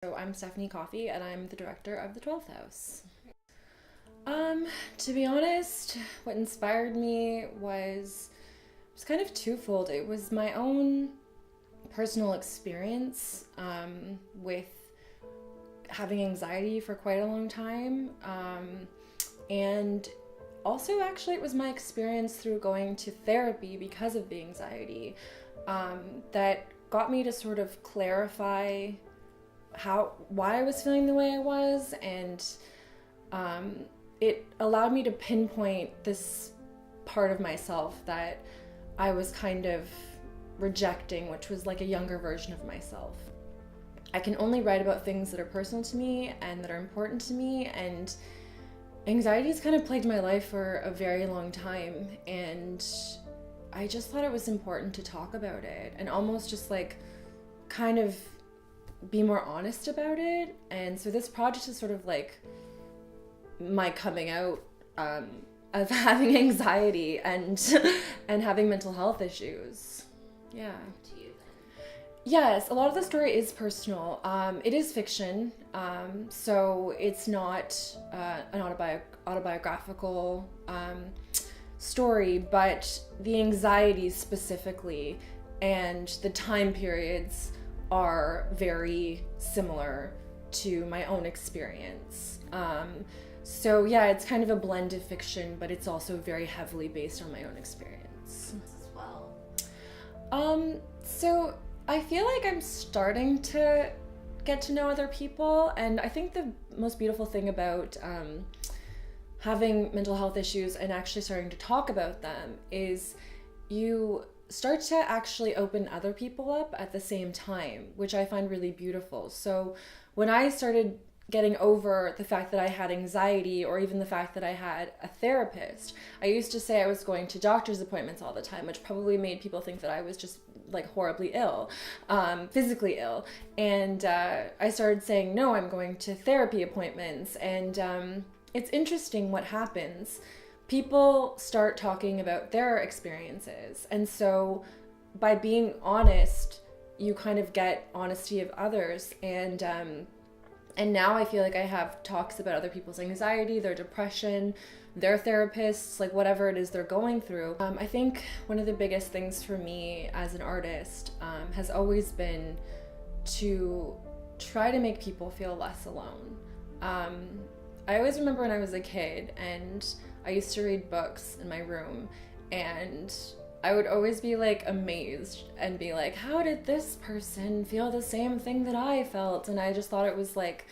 So I'm Stephanie Coffey, and I'm the director of the 12th House. To be honest, what inspired me was kind of twofold. It was my own personal experience with having anxiety for quite a long time, and also actually it was my experience through going to therapy because of the anxiety that got me to sort of clarify why I was feeling the way I was, and it allowed me to pinpoint this part of myself that I was kind of rejecting, which was like a younger version of myself. I can only write about things that are personal to me and that are important to me, and anxiety has kind of plagued my life for a very long time, and I just thought it was important to talk about it and almost just like kind of be more honest about it. And so this project is sort of like my coming out of having anxiety and and having mental health issues. Yeah. To you then? Yes, a lot of the story is personal. It is fiction, so it's not an autobiographical story, but the anxieties specifically and the time periods are very similar to my own experience. So yeah, it's kind of a blend of fiction, but it's also very heavily based on my own experience. As well. So I feel like I'm starting to get to know other people, and I think the most beautiful thing about having mental health issues and actually starting to talk about them is you start to actually open other people up at the same time, which I find really beautiful. So when I started getting over the fact that I had anxiety, or even the fact that I had a therapist, I used to say I was going to doctor's appointments all the time, which probably made people think that I was just like horribly ill, physically ill. And I started saying, no, I'm going to therapy appointments. And it's interesting what happens. People start talking about their experiences. And so by being honest, you kind of get honesty of others. And now I feel like I have talks about other people's anxiety, their depression, their therapists, like whatever it is they're going through. I think one of the biggest things for me as an artist has always been to try to make people feel less alone. I always remember when I was a kid and I used to read books in my room, and I would always be like amazed and be like, how did this person feel the same thing that I felt? And I just thought it was like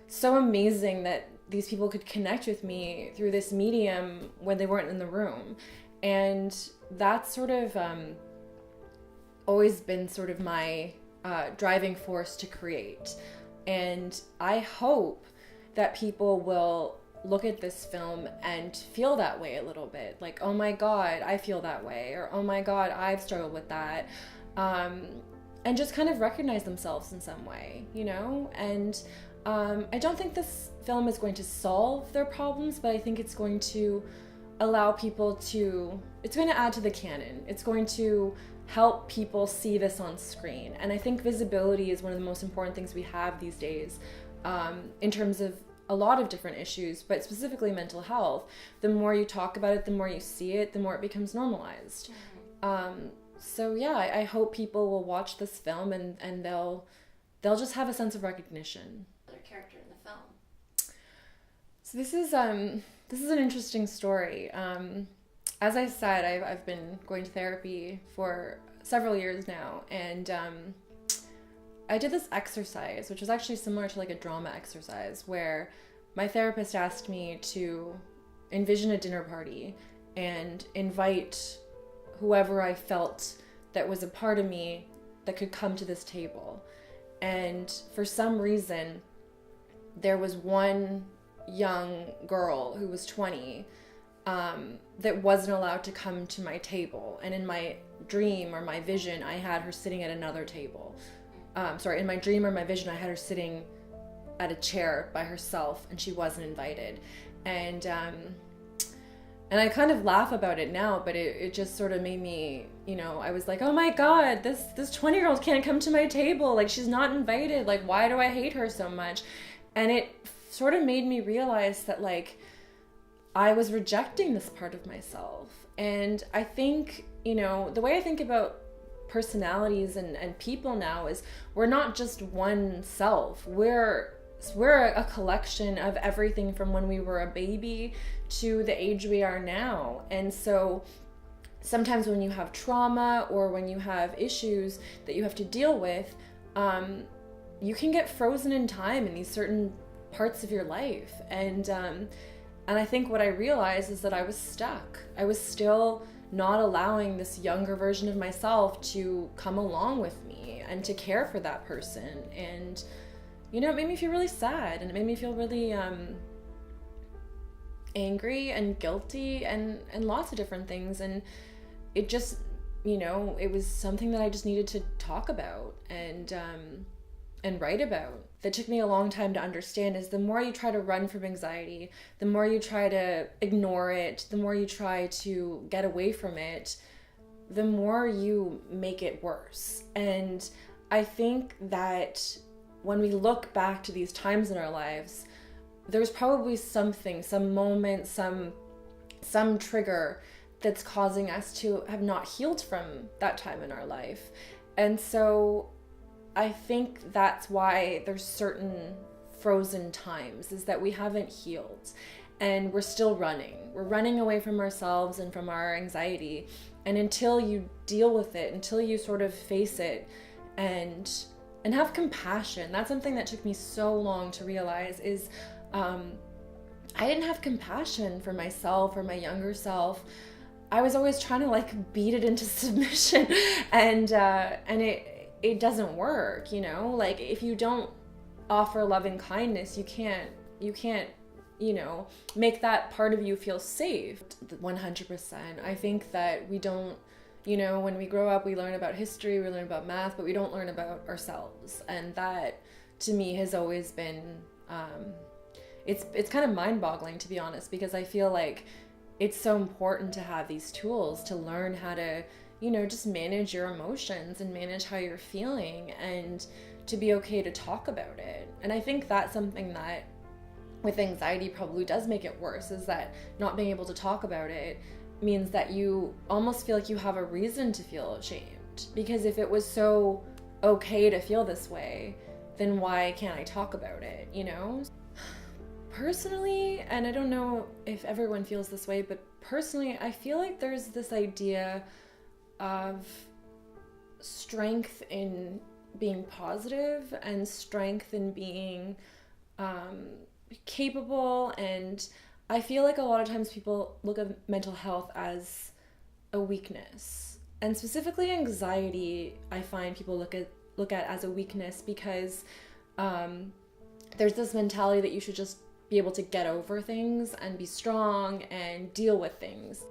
so amazing that these people could connect with me through this medium when they weren't in the room. And that's sort of always been sort of my driving force to create. And I hope that people will look at this film and feel that way a little bit, like, oh my god, I feel that way, or oh my god, I've struggled with that, and just kind of recognize themselves in some way, you know. And I don't think this film is going to solve their problems, but I think it's going to allow people to, it's going to add to the canon. It's going to help people see this on screen. And I think visibility is one of the most important things we have these days, in terms of a lot of different issues, but specifically mental health. The more you talk about it, the more you see it, the more it becomes normalized. So yeah, I hope people will watch this film and they'll just have a sense of recognition. Other character in the film. So this is an interesting story. As I said, I've been going to therapy for several years now, and I did this exercise, which was actually similar to like a drama exercise, where my therapist asked me to envision a dinner party and invite whoever I felt that was a part of me that could come to this table. And for some reason, there was one young girl who was 20 that wasn't allowed to come to my table. And in my dream or my vision, I had her sitting at another table. In my dream or my vision, I had her sitting at a chair by herself, and she wasn't invited. And And I kind of laugh about it now, but it just sort of made me, I was like, oh my God, this 20-year-old can't come to my table. Like, she's not invited. Like, why do I hate her so much? And it sort of made me realize that, like, I was rejecting this part of myself. And I think, the way I think about personalities and people now is we're not just one self. We're a collection of everything from when we were a baby to the age we are now. And so sometimes when you have trauma or when you have issues that you have to deal with, you can get frozen in time in these certain parts of your life. And I think what I realized is that I was stuck. I was still not allowing this younger version of myself to come along with me and to care for that person. And it made me feel really sad, and it made me feel really angry and guilty and lots of different things. And it just, it was something that I just needed to talk about and write about. That took me a long time to understand is the more you try to run from anxiety, the more you try to ignore it, the more you try to get away from it, the more you make it worse. And I think that when we look back to these times in our lives, there's probably something, some moment, some trigger that's causing us to have not healed from that time in our life. And so I think that's why there's certain frozen times, is that we haven't healed and we're still running. We're running away from ourselves and from our anxiety. And until you deal with it, until you sort of face it and have compassion. That's something that took me so long to realize is I didn't have compassion for myself or my younger self. I was always trying to like beat it into submission, and it doesn't work, like if you don't offer loving kindness, you can't make that part of you feel safe. 100%. I think that we don't, when we grow up, we learn about history, we learn about math, but we don't learn about ourselves. And that, to me, has always been, it's kind of mind-boggling, to be honest, because I feel like it's so important to have these tools to learn how to, just manage your emotions and manage how you're feeling and to be okay to talk about it. And I think that's something that with anxiety probably does make it worse, is that not being able to talk about it means that you almost feel like you have a reason to feel ashamed. Because if it was so okay to feel this way, then why can't I talk about it, Personally, and I don't know if everyone feels this way, but personally, I feel like there's this idea of strength in being positive and strength in being capable. And I feel like a lot of times people look at mental health as a weakness, and specifically anxiety I find people look at as a weakness because there's this mentality that you should just be able to get over things and be strong and deal with things.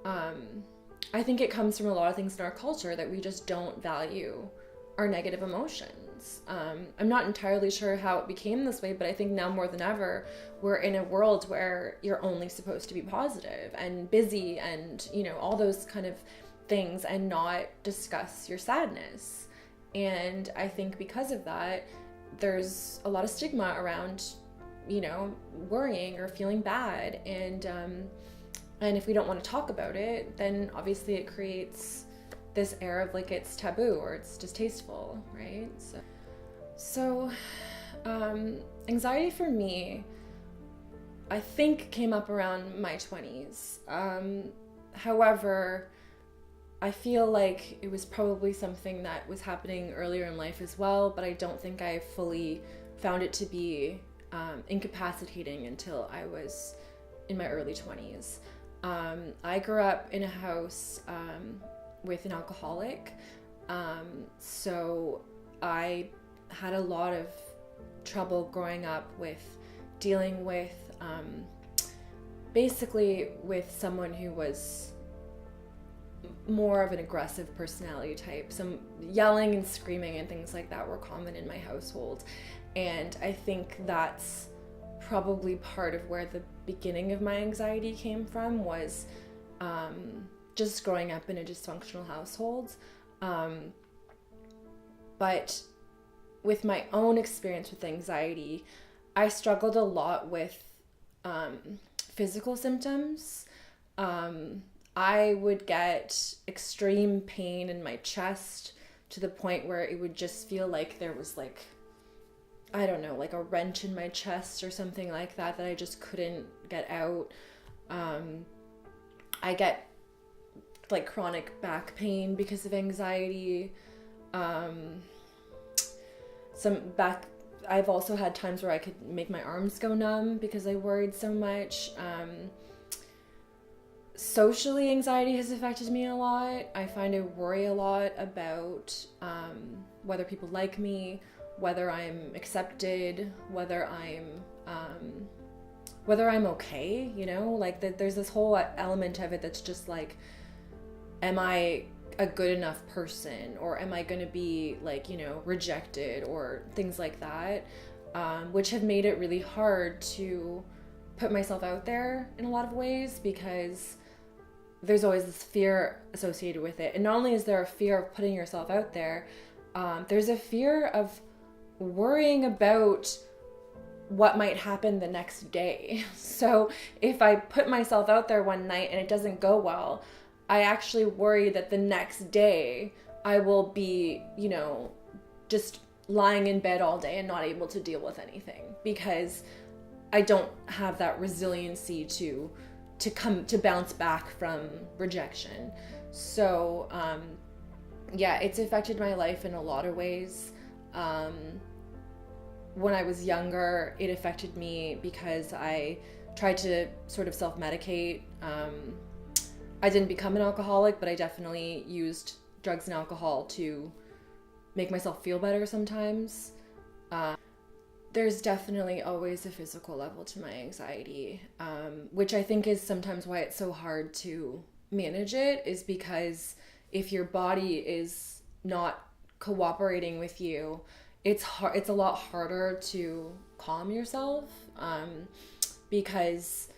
I think it comes from a lot of things in our culture that we just don't value our negative emotions. I'm not entirely sure how it became this way, but I think now more than ever, we're in a world where you're only supposed to be positive and busy and, all those kind of things and not discuss your sadness. And I think because of that, there's a lot of stigma around, worrying or feeling bad. And if we don't want to talk about it, then obviously it creates this air of like it's taboo or it's distasteful, right? So anxiety for me, I think came up around my 20s. However, I feel like it was probably something that was happening earlier in life as well, but I don't think I fully found it to be incapacitating until I was in my early 20s. I grew up in a house with an alcoholic, so I had a lot of trouble growing up with dealing with basically with someone who was more of an aggressive personality type. Some yelling and screaming and things like that were common in my household. And I think that's probably part of where the beginning of my anxiety came from, was just growing up in a dysfunctional household. But with my own experience with anxiety, I struggled a lot with physical symptoms. I would get extreme pain in my chest to the point where it would just feel like there was like, I don't know, like a wrench in my chest or something like that I just couldn't get out. I get like chronic back pain because of anxiety. I've also had times where I could make my arms go numb because I worried so much. Socially, anxiety has affected me a lot. I find I worry a lot about whether people like me, whether I'm accepted, whether I'm okay, you know? Like there's this whole element of it that's just like, am I a good enough person, or am I going to be like, you know, rejected, or things like that, which have made it really hard to put myself out there in a lot of ways, because there's always this fear associated with it. And not only is there a fear of putting yourself out there, there's a fear of worrying about what might happen the next day. So if I put myself out there one night and it doesn't go well, I actually worry that the next day I will be, you know, just lying in bed all day and not able to deal with anything, because I don't have that resiliency to bounce back from rejection. So yeah, it's affected my life in a lot of ways. When I was younger, it affected me because I tried to sort of self-medicate. I didn't become an alcoholic, but I definitely used drugs and alcohol to make myself feel better sometimes. There's definitely always a physical level to my anxiety, which I think is sometimes why it's so hard to manage it, is because if your body is not cooperating with you, it's a lot harder to calm yourself, because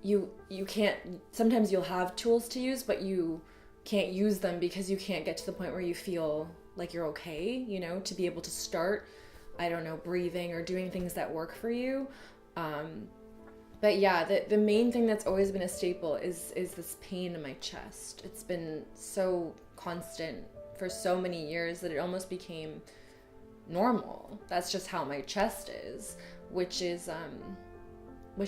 you can't, sometimes you'll have tools to use, but you can't use them because you can't get to the point where you feel like you're okay, you know, to be able to start, I don't know, breathing or doing things that work for you. But yeah, the main thing that's always been a staple is this pain in my chest. It's been so constant for so many years that it almost became normal. That's just how my chest is, which is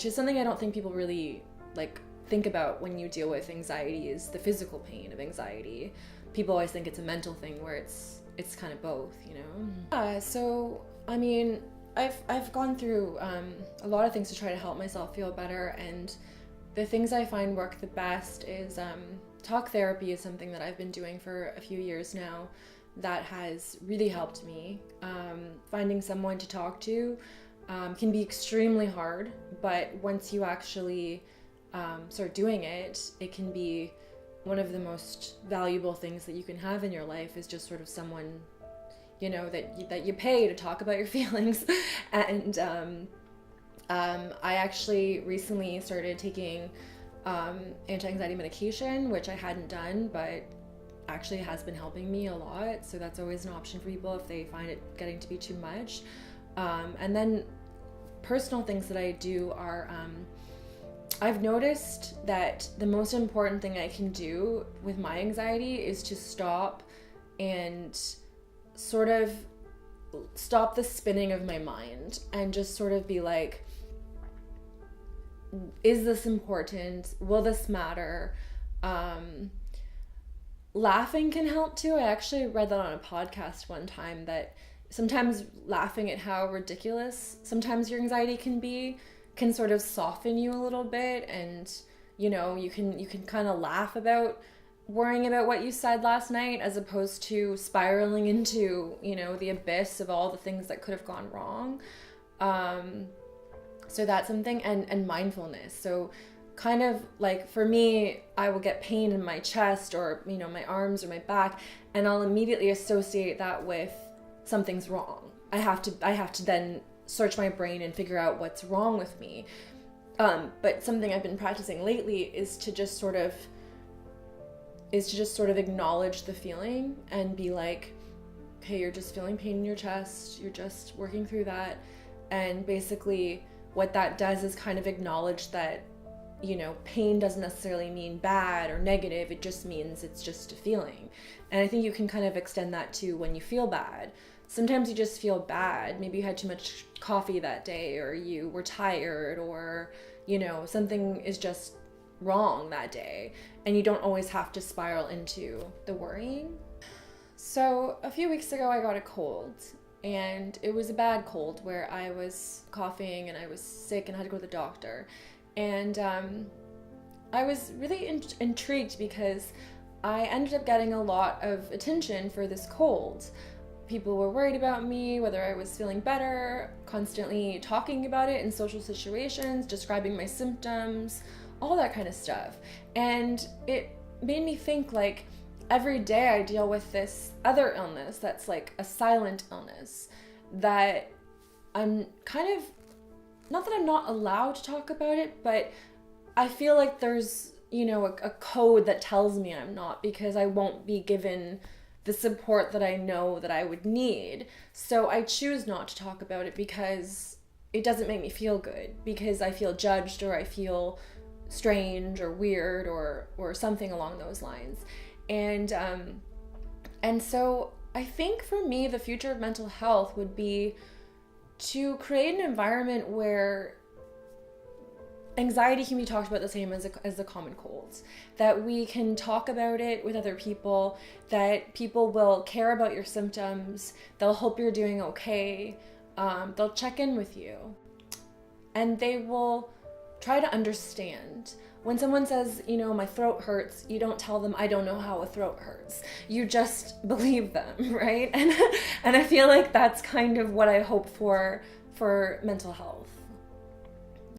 something I don't think people really like think about when you deal with anxiety, is the physical pain of anxiety. People always think it's a mental thing, where it's kind of both, you know? So, I mean, I've gone through a lot of things to try to help myself feel better, and the things I find work the best is talk therapy is something that I've been doing for a few years now that has really helped me. Finding someone to talk to can be extremely hard, but once you actually start doing it, it can be one of the most valuable things that you can have in your life, is just sort of someone, you know, that you pay to talk about your feelings. And I actually recently started taking anti-anxiety medication, which I hadn't done, but actually has been helping me a lot. So that's always an option for people if they find it getting to be too much. And then personal things that I do are, I've noticed that the most important thing I can do with my anxiety is to stop and sort of stop the spinning of my mind and just sort of be like, is this important? Will this matter? Laughing can help too. I actually read that on a podcast one time, that sometimes laughing at how ridiculous sometimes your anxiety can sort of soften you a little bit, and you know, you can kind of laugh about worrying about what you said last night, as opposed to spiraling into, you know, the abyss of all the things that could have gone wrong. So that's something, and mindfulness. So kind of like, for me, I will get pain in my chest, or, you know, my arms or my back, and I'll immediately associate that with something's wrong. I have to then search my brain and figure out what's wrong with me. But something I've been practicing lately is to just sort of is to just sort of acknowledge the feeling and be like, okay, you're just feeling pain in your chest, you're just working through that. And basically what that does is kind of acknowledge that, you know, pain doesn't necessarily mean bad or negative, it just means it's just a feeling. And I think you can kind of extend that to when you feel bad. Sometimes you just feel bad, maybe you had too much coffee that day, or you were tired, or, you know, something is just wrong that day, and you don't always have to spiral into the worrying. So a few weeks ago I got a cold, and it was a bad cold where I was coughing and I was sick and I had to go to the doctor. And I was really intrigued because I ended up getting a lot of attention for this cold. People were worried about me, whether I was feeling better, constantly talking about it in social situations, describing my symptoms, all that kind of stuff. And it made me think, like, every day I deal with this other illness that's like a silent illness that I'm kind of, not that I'm not allowed to talk about it, but I feel like there's, you know, a code that tells me I'm not, because I won't be given the support that I know that I would need. So I choose not to talk about it because it doesn't make me feel good, because I feel judged, or I feel strange or weird, or something along those lines. And so I think for me, the future of mental health would be to create an environment where anxiety can be talked about the same as the common colds, that we can talk about it with other people, that people will care about your symptoms, they'll hope you're doing okay, they'll check in with you, and they will try to understand. When someone says, you know, my throat hurts, you don't tell them, I don't know how a throat hurts. You just believe them, right? And I feel like that's kind of what I hope for mental health.